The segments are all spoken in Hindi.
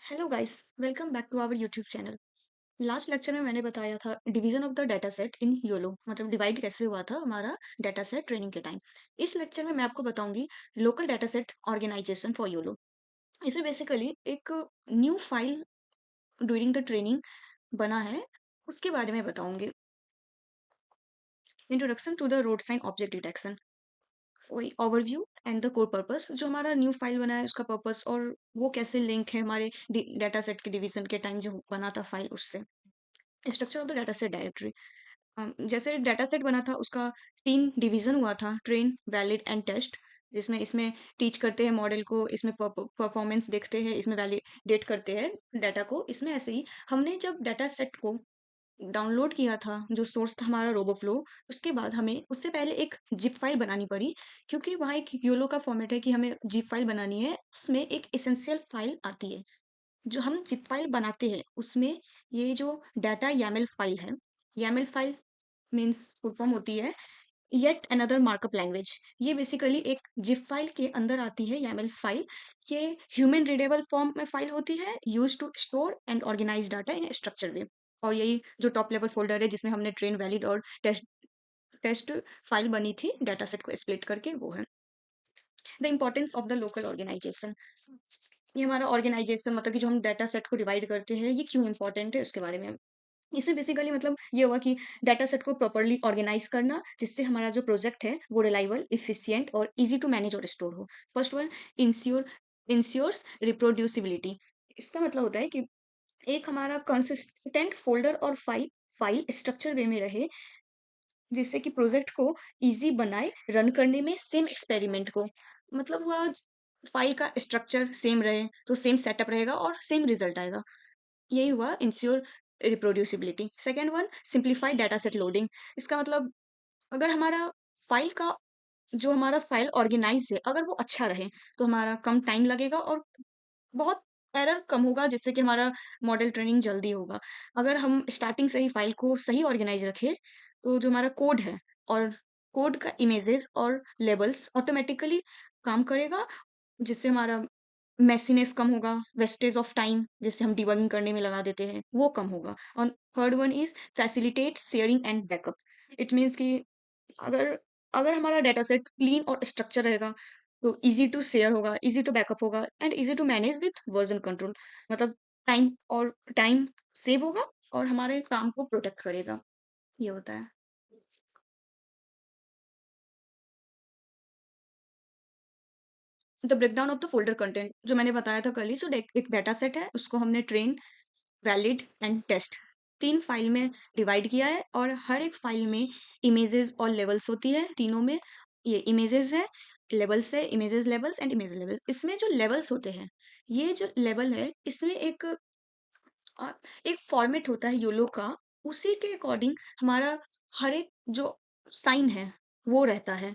Hello guys, welcome back to our YouTube channel. Last lecture में मैंने बताया था division of the data set in YOLO, मतलब डिवाइड कैसे हुआ था हमारा डाटा सेट ट्रेनिंग के टाइम। इस लेक्चर में मैं आपको बताऊंगी local data set organization for YOLO. इसमें बेसिकली एक new file during the training बना है, उसके बारे में बताऊंगी। Introduction to the road sign object detection, वही overview and the core purpose. जो हमारा न्यू फाइल बना है उसका पर्पस और वो कैसे लिंक है हमारे डाटा सेट के डिवीजन के टाइम जो बना था फाइल उससे। Structure of the data set directory, जैसे डाटा सेट बना था उसका 3 डिवीजन हुआ था, ट्रेन, वैलिड एंड टेस्ट। जिसमें इसमें टीच करते हैं मॉडल को, इसमें परफॉर्मेंस देखते हैं, इसमें वैलिडेट करते हैं डाटा को। इसमें ऐसे ही हमने जब डाटा सेट को डाउनलोड किया था, जो सोर्स था हमारा रोबोफ्लो, उसके बाद हमें उससे पहले एक जिप फाइल बनानी पड़ी, क्योंकि वहाँ एक योलो का फॉर्मेट है कि हमें जिप फाइल बनानी है। उसमें एक एसेंशियल फाइल आती है जो हम जिप फाइल बनाते हैं, उसमें ये जो डाटा YAML फाइल है, YAML file means full form होती है येट अनदर मार्कअप लैंग्वेज। ये बेसिकली एक जिप फाइल के अंदर आती है YAML फाइल। ये ह्यूमन रीडेबल फॉर्म में फाइल होती है, use to store and organize data in structure way. और यही जो टॉप लेवल फोल्डर है जिसमें हमने ट्रेन, वैलिड और टेस्ट टेस्ट फाइल बनी थी डाटा सेट को स्प्लिट करके, वो है the importance of the local organization. ये हमारा ऑर्गेनाइजेशन मतलब कि जो हम डाटा सेट को डिवाइड करते हैं, ये क्यों इंपॉर्टेंट है उसके बारे में। इसमें बेसिकली मतलब ये हुआ कि डाटा सेट को प्रॉपर्ली ऑर्गेनाइज करना, जिससे हमारा जो प्रोजेक्ट है वो रिलायबल, इफिशिएंट और इजी टू मैनेज और स्टोर हो। First one, ensure ensures reproducibility. इसका मतलब होता है कि एक हमारा कंसिस्टेंट फोल्डर और फाइल फाइल स्ट्रक्चर वे में रहे, जिससे कि प्रोजेक्ट को इजी बनाए रन करने में। सेम एक्सपेरिमेंट को मतलब हुआ फाइल का स्ट्रक्चर सेम रहे तो सेम सेटअप रहेगा और सेम रिजल्ट आएगा। यही हुआ ensure reproducibility. Second one, simplify data set loading. इसका मतलब अगर हमारा फाइल का जो हमारा फाइल ऑर्गेनाइज है अगर वो अच्छा रहे तो हमारा कम टाइम लगेगा और बहुत एरर कम होगा, जिससे कि हमारा मॉडल ट्रेनिंग जल्दी होगा। अगर हम स्टार्टिंग से ही फाइल को सही ऑर्गेनाइज रखें तो जो हमारा कोड है और कोड का इमेजेस और लेबल्स ऑटोमेटिकली काम करेगा, जिससे हमारा मेसीनेस कम होगा, वेस्टेज ऑफ टाइम जिससे हम डिबगिंग करने में लगा देते हैं वो कम होगा। और third one is facilitate sharing and backup. It means कि अगर अगर हमारा डाटा सेट क्लीन और स्ट्रक्चर रहेगा तो इजी टू शेयर होगा, इजी टू बैकअप होगा and easy to manage with version control. मतलब टाइम सेव होगा और हमारे काम को प्रोटेक्ट करेगा। ये होता है the breakdown of the folder content. जो मैंने बताया था कल ही, सो एक डाटा सेट है, उसको हमने train, valid and test 3 file में डिवाइड किया है और हर एक फाइल में इमेजेस और लेवल्स होती है। तीनों में ये इमेजेस है, लेवल्स है, images levels and image levels. इसमें जो लेवल्स होते हैं, ये जो लेवल है इसमें अ, एक फॉर्मेट होता है योलो का, उसी के अकॉर्डिंग हमारा हर एक जो साइन है वो रहता है।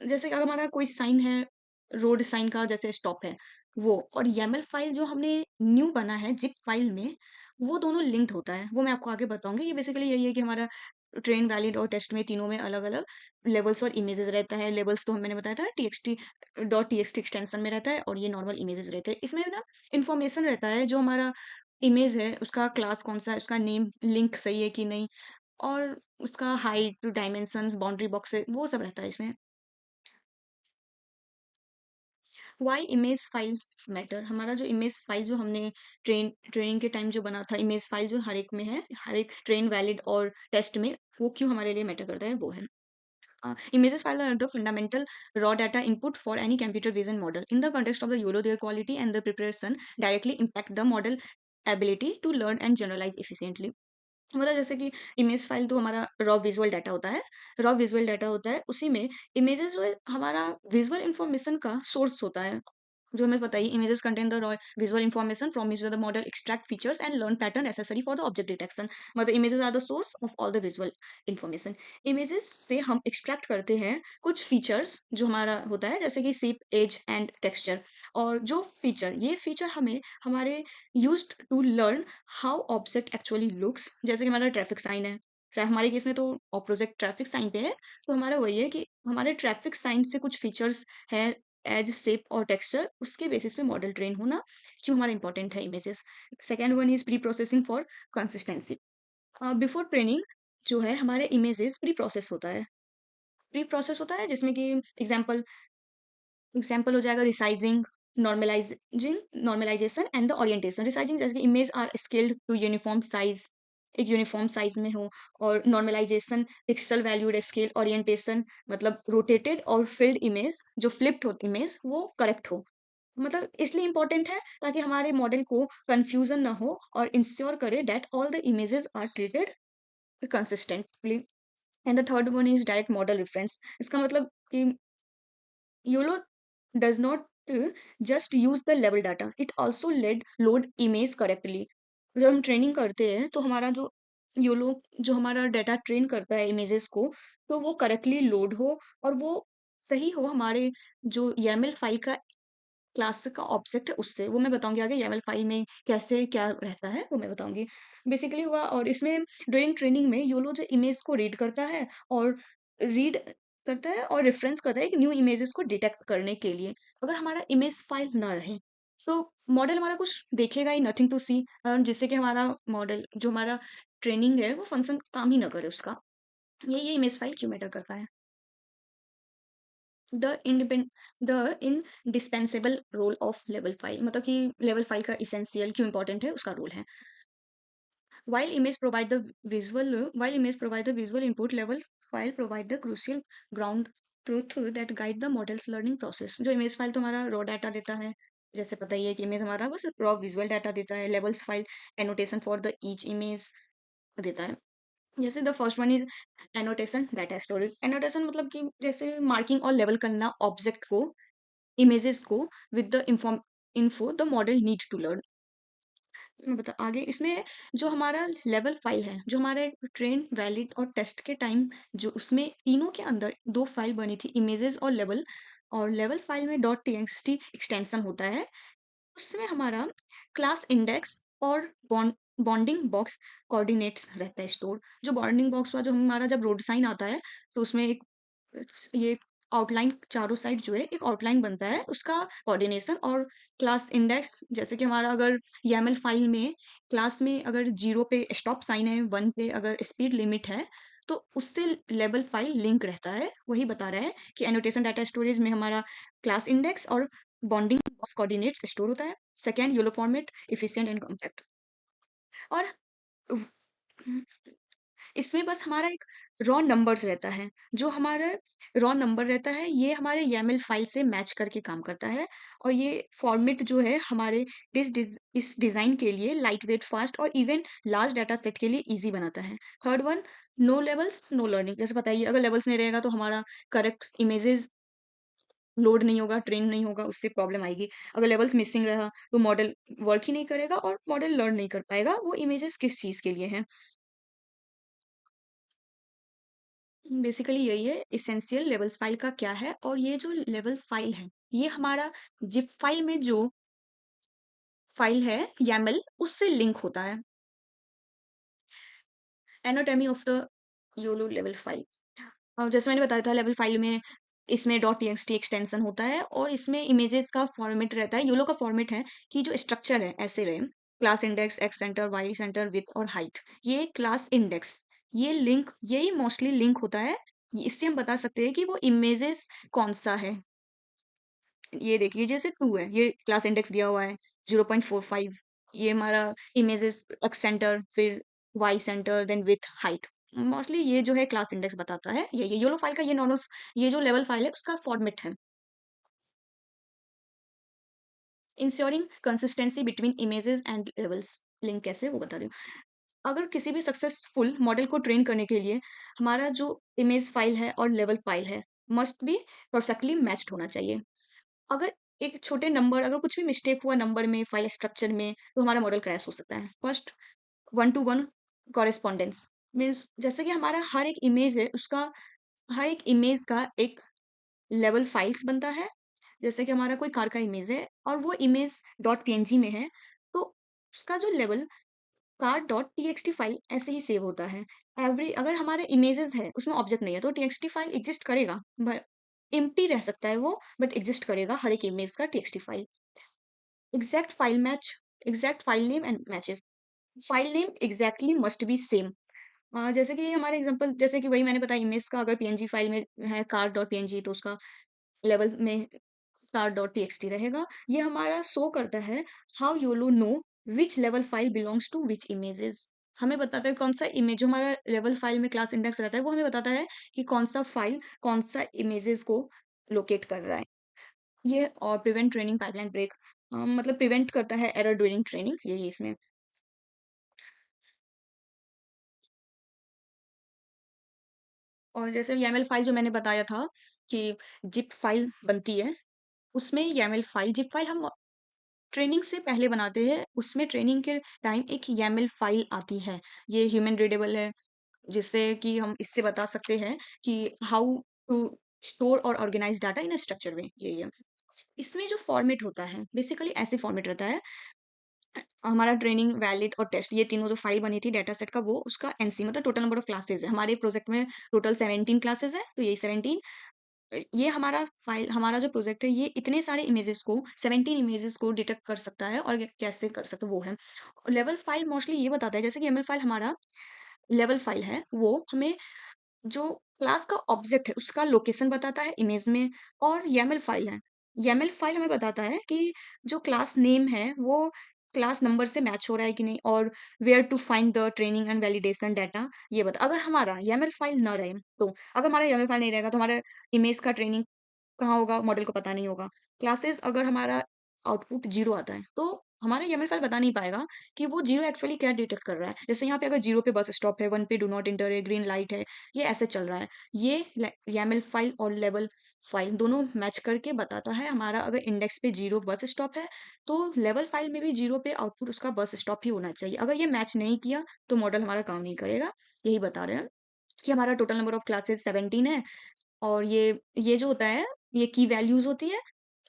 जैसे कि अगर हमारा कोई साइन है, रोड साइन का जैसे स्टॉप है वो, और YAML फाइल जो हमने न्यू बना है जिप फाइल में, वो दोनों लिंक्ड होता है। वो मैं आपको आगे बताऊंगी। ये बेसिकली यही है कि हमारा ट्रेन, वैलिड और टेस्ट में तीनों में अलग अलग लेवल्स और इमेजेस रहता है। लेवल्स तो मैंने बताया था TXT एक्सटेंशन में रहता है और ये नॉर्मल इमेजेस रहते हैं। इसमें ना इंफॉर्मेशन रहता है, जो हमारा इमेज है उसका क्लास कौन सा है, उसका नेम लिंक सही है कि नहीं, और उसका हाइट, डायमेंशंस, बाउंड्री बॉक्स है, वो सब रहता है इसमें। Why image file matter. हमारा जो इमेज फाइल जो हमने ट्रेनिंग के टाइम जो बना था, इमेज फाइल जो हर एक में है, हर एक ट्रेन, वैलिड और टेस्ट में, वो क्यों हमारे लिए मैटर करता है वो है images file are the fundamental raw data input for any computer vision model. In the context of the YOLO, their quality and the preparation directly impact the model ability to learn and generalize efficiently. मतलब जैसे कि इमेज फाइल तो हमारा रॉ विजुअल डाटा होता है, रॉ विजुअल डाटा होता है, उसी में इमेजेस जो है हमारा विजुअल इंफॉर्मेशन का सोर्स होता है। जो हमें बताइए, images contain the raw visual information from which the model extract features and learn pattern necessary for the object detection. मतलब images are the source of all the visual information. Images से हम एक्सट्रैक्ट करते हैं कुछ फीचर्स जो हमारा होता है, जैसे कि शेप, एज एंड टेक्सचर। और जो फीचर, ये फीचर हमें हमारे used to learn how object actually looks. जैसे कि हमारा ट्रैफिक साइन है, हमारे केस में तो ऑपोजिट ट्रैफिक साइन पे है, तो हमारा वही है कि हमारे ट्रैफिक साइन से कुछ फीचर्स है एज, शेप और टेक्सचर उसके बेसिस पे मॉडल ट्रेन होना क्यों हमारा इंपॉर्टेंट है images. Second one is pre processing for consistency. Before training जो है हमारे इमेजेस प्री प्रोसेस होता है जिसमें कि एग्जांपल एग्जाम्पल हो जाएगा resizing, normalization and the orientation. Resizing जैसे कि image are scaled to uniform size, एक यूनिफॉर्म साइज में हो। और normalization pixel valued scale, orientation मतलब रोटेटेड और फिल्ड इमेज जो फ्लिप्ड हो इमेज वो करेक्ट हो। मतलब इसलिए इंपॉर्टेंट है ताकि हमारे मॉडल को कंफ्यूजन ना हो और इंश्योर करे that all the images are treated consistently. And the third one is direct model reference. इसका मतलब कि YOLO does not just use the level data, it also load image correctly. जब हम ट्रेनिंग करते हैं तो हमारा जो YOLO जो हमारा डाटा ट्रेन करता है इमेजेस को, तो वो करेक्टली लोड हो और वो सही हो हमारे जो YAML फाइल का क्लास का ऑब्जेक्ट है उससे। वो मैं बताऊंगी आगे YAML फाइल में कैसे क्या रहता है वो मैं बताऊंगी। बेसिकली हुआ और इसमें ड्यूरिंग ट्रेनिंग में YOLO जो इमेज को रीड करता है और रीड करता है और रेफरेंस करता है एक न्यू इमेजेस को डिटेक्ट करने के लिए। अगर हमारा इमेज फाइल ना रहे तो मॉडल हमारा कुछ देखेगा ही, नथिंग टू सी, जिससे कि हमारा मॉडल जो हमारा ट्रेनिंग है वो फंक्शन काम ही ना करे उसका। ये इमेज फाइल क्यों मैटर करता है। The independ the indispensable role of level file, मतलब कि लेवल फाइल का इसेंशियल क्यों इंपॉर्टेंट है उसका रोल है। While image provide the visual input, level file provide the crucial ground truth that guide the model's learning process। जो इमेज फाइल तो हमारा रॉ डाटा देता है, जैसे पता ही है कि इमेज हमारा बस रॉ विजुअल डाटा देता है। Levels file annotation for the each image देता है। जैसे the first one is annotation data storage. Annotation मतलब कि जैसे मार्किंग और लेवल करना ऑब्जेक्ट को, इमेजेस को with the info the model need to learn. मैं बता आगे इसमें जो हमारा लेवल फाइल है, जो हमारे ट्रेन वैलिड और टेस्ट के टाइम जो उसमें तीनों के अंदर दो फाइल बनी थी, इमेजेस और लेवल फाइल में डॉट टीएक्सटी एक्सटेंशन होता है। उसमें हमारा क्लास इंडेक्स और बॉन्डिंग बॉक्स कोऑर्डिनेट्स रहता है स्टोर। जो बॉन्डिंग बॉक्स हुआ जो हमारा जब रोड साइन आता है तो उसमें एक ये आउटलाइन चारों साइड जो है एक आउटलाइन बनता है उसका कोऑर्डिनेशन। और क्लास इंडेक्स जैसे कि हमारा अगर YAML फाइल में क्लास में अगर 0 पे स्टॉप साइन है, 1 पे अगर स्पीड लिमिट है, तो उससे लेवल फाइल लिंक रहता है। वही बता रहा है कि एनोटेशन डाटा स्टोरेज में हमारा क्लास इंडेक्स और बॉन्डिंग बॉक्स कोऑर्डिनेट्स स्टोर होता है। Second YOLO format efficient and compact. और इसमें बस हमारा एक रॉ नंबर्स रहता है। जो हमारा रॉ नंबर रहता है ये हमारे YAML फाइल से मैच करके काम करता है। और ये फॉर्मेट जो है हमारे इस डिज़ाइन के लिए लाइट वेट, फास्ट और इवन लार्ज डाटा सेट के लिए ईज़ी बनाता है। Third one, no labels no learning. जैसे बताइए अगर लेवल्स नहीं रहेगा तो हमारा करेक्ट इमेजेस लोड नहीं होगा, ट्रेन नहीं होगा, उससे प्रॉब्लम आएगी। अगर लेवल्स मिसिंग रहा तो मॉडल वर्क ही नहीं करेगा और मॉडल लर्न नहीं कर पाएगा वो इमेजेस किस चीज़ के लिए हैं। बेसिकली यही है इसेंशियल लेवल्स फाइल का क्या है। और ये जो लेवल्स फाइल है ये हमारा जिप फाइल में जो फाइल है YAML उससे लिंक होता है। Anatomy of the YOLO level file, और जैसे मैंने बताया था लेवल फाइल में इसमें डॉट टीएक्सटी एक्सटेंशन होता है और इसमें इमेजेस का फॉर्मेट रहता है। YOLO का फॉर्मेट है कि जो स्ट्रक्चर है ऐसे रहे, class index, x center, y center, width और हाइट। ये क्लास इंडेक्स, ये लिंक, यही मोस्टली लिंक होता है। इससे हम बता सकते हैं कि वो इमेजेस कौन सा है। ये देखिए जैसे 2 है, ये क्लास इंडेक्स दिया हुआ है 0.45। ये हमारा इमेजेस एक्स सेंटर, फिर y center, then width height. Mostly ये जो है क्लास इंडेक्स बताता है। ये YOLO फाइल का ये नॉर्मल ये जो लेवल फाइल है उसका फॉर्मेट है। Ensuring consistency between images and levels, link कैसे वो बता रही हूँ। अगर किसी भी सक्सेसफुल मॉडल को ट्रेन करने के लिए हमारा जो इमेज फाइल है और लेवल फाइल है मस्ट बी परफेक्टली मैच्ड होना चाहिए। अगर एक छोटे नंबर अगर कुछ भी मिस्टेक हुआ नंबर में, फाइल स्ट्रक्चर में, तो हमारा मॉडल क्रैश हो सकता है। फर्स्ट, 1 टू 1 कॉरेस्पॉन्डेंस मीन्स जैसे कि हमारा हर एक इमेज है उसका हर एक इमेज का एक लेवल फाइल्स बनता है। जैसे कि हमारा कोई कार का इमेज है और वो इमेज डॉट पीएनजी में है, तो उसका जो level car dot TXT file ऐसे ही सेव होता है। एवरी अगर हमारे इमेजेस है उसमें ऑब्जेक्ट नहीं है तो टीएक्सटी फाइल एग्जिस्ट करेगा एम्प्टी रह सकता है वो, बट एग्जिस्ट करेगा हर एक इमेज का TXT file. Exact file match, exact file name and matches. File name exactly must be same. जैसे कि हमारे एग्जांपल, जैसे कि वही मैंने बताया, इमेज का अगर पीएनजी फाइल में है कार डॉट पीएनजी, तो उसका लेवल में कार डॉट टीएक्सटी रहेगा। ये हमारा शो करता है हाउ यूलो नो विच लेवल file belongs to which images. हमें बताता है कौन सा इमेज, जो हमारा लेवल फाइल में क्लास इंडेक्स रहता है, वो हमें बताता है कि कौन सा फाइल कौन सा इमेजेस को लोकेट कर रहा है। ये और प्रिवेंट ट्रेनिंग पाइपलाइन ब्रेक, मतलब प्रिवेंट करता है एरर ड्यूरिंग ट्रेनिंग, यही इसमें। और जैसे YAML फाइल जो मैंने बताया था कि जिप फाइल बनती है, उसमें YAML फाइल, जिप फाइल हम ट्रेनिंग से पहले बनाते हैं, उसमें ट्रेनिंग के टाइम एक YAML फाइल आती है। ये ह्यूमन रीडेबल है, जिससे कि हम इससे बता सकते हैं कि हाउ टू स्टोर और organize data in a structure way, यही है। इसमें जो फॉर्मेट होता है, बेसिकली ऐसे फॉर्मेट रहता है। हमारा ट्रेनिंग, वैलिड और टेस्ट, ये तीनों जो फाइल बनी थी डेटा सेट का, वो उसका एनसी मतलब टोटल नंबर ऑफ क्लासेस है। हमारे प्रोजेक्ट में टोटल 17 क्लासेस है, तो यही 17, ये हमारा फाइल, हमारा जो प्रोजेक्ट है, ये इतने सारे इमेजेस को, 17 इमेजेस को डिटेक्ट कर सकता है, और ये कैसे कर सकता है वो है। लेवल फाइल मोस्टली ये बताता है, जैसे कि एमएल फाइल हमारा लेवल फाइल है, वो हमें जो क्लास का ऑब्जेक्ट है उसका लोकेशन बताता है इमेज में। और YAML फाइल है, YAML फाइल हमें बताता है कि जो क्लास नेम है वो क्लास नंबर से मैच हो रहा है कि नहीं, और where to find the training and validation data, ये बता। अगर हमारा YAML फाइल ना रहे, तो अगर हमारा YAML फाइल नहीं रहेगा, तो हमारा इमेज का ट्रेनिंग कहाँ होगा, मॉडल को पता नहीं होगा। क्लासेस अगर हमारा आउटपुट 0 आता है, तो हमारा YAML फाइल बता नहीं पाएगा कि वो 0 एक्चुअली क्या डिटेक्ट कर रहा है। जैसे यहाँ पे अगर 0 पे बस स्टॉप है, 1 पे डू नॉट एंटर है, ग्रीन लाइट है, ये ऐसे चल रहा है। ये YAML फाइल और लेवल फाइल दोनों मैच करके बताता है। हमारा अगर इंडेक्स पे 0 बस स्टॉप है, तो लेवल फाइल में भी 0 पे आउटपुट उसका बस स्टॉप ही होना चाहिए। अगर ये मैच नहीं किया, तो मॉडल हमारा काम नहीं करेगा। यही बता रहे हैं कि हमारा टोटल नंबर ऑफ क्लासेस 17 है, और ये जो होता है, ये की वैल्यूज होती है।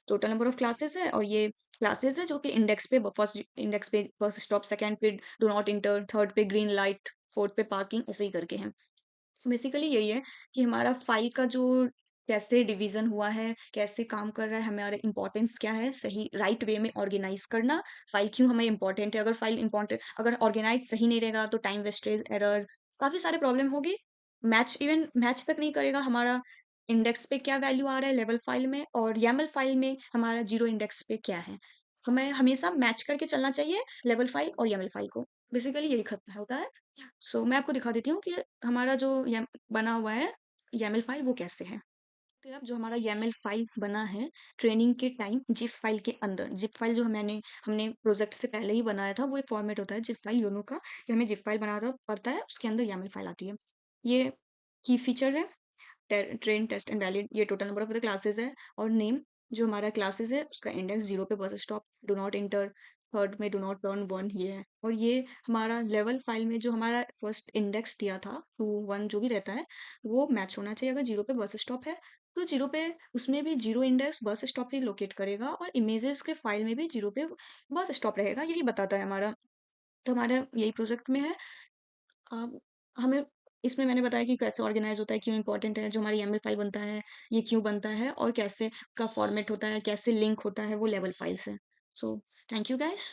टोटल नंबर ऑफ क्लासेस है, और ये क्लासेस है जो कि इंडेक्स पे, फर्स्ट इंडेक्स पे बस स्टॉप, सेकंड पे डू नॉट इंटर, थर्ड पे ग्रीन लाइट, फोर्थ पे पार्किंग, ऐसे ही करके हैं। बेसिकली यही है कि हमारा फाइल का जो कैसे डिवीजन हुआ है, कैसे काम कर रहा है, हमारे इंपॉर्टेंस क्या है, सही राइट वे में ऑर्गेनाइज करना। फाइल क्यों हमें इंपॉर्टेंट है, अगर फाइल इंपॉर्टेंट, अगर ऑर्गेनाइज सही नहीं रहेगा, तो टाइम वेस्टेज, एरर, काफी सारे प्रॉब्लम होगी। मैच, इवन मैच तक नहीं करेगा हमारा इंडेक्स पे क्या वैल्यू आ रहा है लेवल फाइल में, और YAML फाइल में हमारा 0 इंडेक्स पे क्या है। हमें हमेशा मैच करके चलना चाहिए लेवल फाइल और YAML फाइल को। बेसिकली यही खत्म होता है। सो मैं आपको दिखा देती हूँ कि हमारा जो बना हुआ है YAML फाइल, वो कैसे है। तो अब जो हमारा YAML फाइल बना है ट्रेनिंग के टाइम, जिप फाइल के अंदर, जिप फाइल जो हमने प्रोजेक्ट से पहले ही बनाया था, वो एक फॉर्मेट होता है जिप फाइल योनो का, कि हमें जिप फाइल बनाना पड़ता है, उसके अंदर YAML फाइल आती है। ये की फीचर है। ट्रेन, टेस्ट एंड वैलिड, ये total number of the classes है। और नेम, जो हमारा क्लासेस है उसका इंडेक्स 0 पे bus stop, do not inter, third में डू नॉट टर्न 1, ये है। और ये हमारा लेवल फाइल में जो हमारा फर्स्ट इंडेक्स दिया था, 2 1 जो भी रहता है, वो मैच होना चाहिए। अगर 0 पे बस स्टॉप है, तो 0 पे उसमें भी 0 इंडेक्स बस स्टॉप ही लोकेट करेगा, और इमेजेस के फाइल में भी 0 पे बस स्टॉप रहेगा। यही बताता है हमारा। तो हमारा यही प्रोजेक्ट में है। हमें इसमें मैंने बताया कि कैसे ऑर्गेनाइज होता है, क्यों इंपॉर्टेंट है, जो हमारी YAML फाइल बनता है, ये क्यों बनता है, और कैसे का फॉर्मेट होता है, कैसे लिंक होता है वो लेवल फाइल से। So thank you guys.